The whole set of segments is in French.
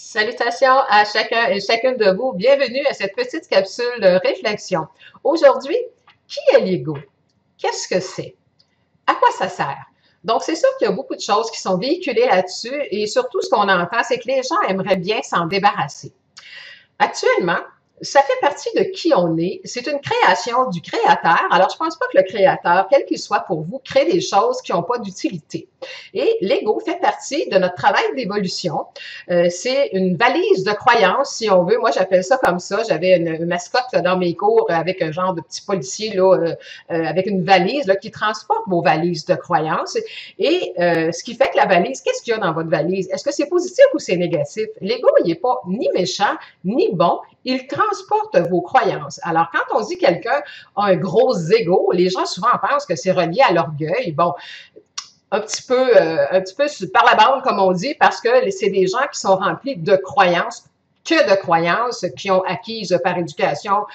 Salutations à chacun et chacune de vous. Bienvenue à cette petite capsule de réflexion. Aujourd'hui, qui est l'ego? Qu'est-ce que c'est? À quoi ça sert? Donc, c'est sûr qu'il y a beaucoup de choses qui sont véhiculées là-dessus et surtout, ce qu'on entend, c'est que les gens aimeraient bien s'en débarrasser. Actuellement, ça fait partie de qui on est. C'est une création du créateur. Alors, je pense pas que le créateur, quel qu'il soit pour vous, crée des choses qui n'ont pas d'utilité. Et l'ego fait partie de notre travail d'évolution. C'est une valise de croyances, si on veut. Moi, j'appelle ça comme ça. J'avais une mascotte là, dans mes cours avec un genre de petit policier là, avec une valise là, qui transporte vos valises de croyances. Et ce qui fait que la valise, qu'est-ce qu'il y a dans votre valise? Est-ce que c'est positif ou c'est négatif? L'ego, il n'est pas ni méchant, ni bon. Il transporte vos croyances. Alors, quand on dit quelqu'un a un gros ego, les gens souvent pensent que c'est relié à l'orgueil. Bon, un petit peu par la bande, comme on dit, parce que c'est des gens qui sont remplis de croyances, que de croyances qui ont acquises par éducation,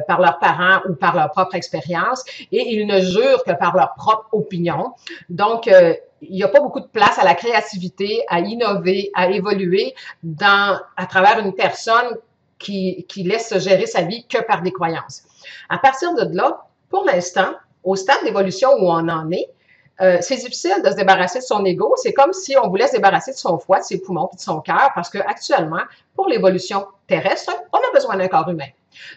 par leurs parents ou par leur propre expérience, et ils ne jurent que par leur propre opinion. Donc, il n'y a pas beaucoup de place à la créativité, à innover, à évoluer à travers une personne qui laisse gérer sa vie que par des croyances. À partir de là, pour l'instant, au stade d'évolution où on en est, c'est difficile de se débarrasser de son ego. C'est comme si on voulait se débarrasser de son foie, de ses poumons et de son cœur, parce qu'actuellement, pour l'évolution terrestre, on a besoin d'un corps humain.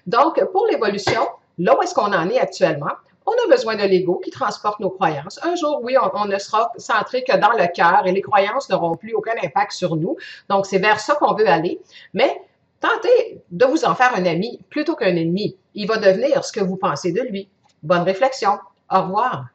Donc, pour l'évolution, là où est-ce qu'on en est actuellement, on a besoin de l'ego qui transporte nos croyances. Un jour, oui, on ne sera centré que dans le cœur et les croyances n'auront plus aucun impact sur nous. Donc, c'est vers ça qu'on veut aller. Mais tentez de vous en faire un ami plutôt qu'un ennemi. Il va devenir ce que vous pensez de lui. Bonne réflexion. Au revoir.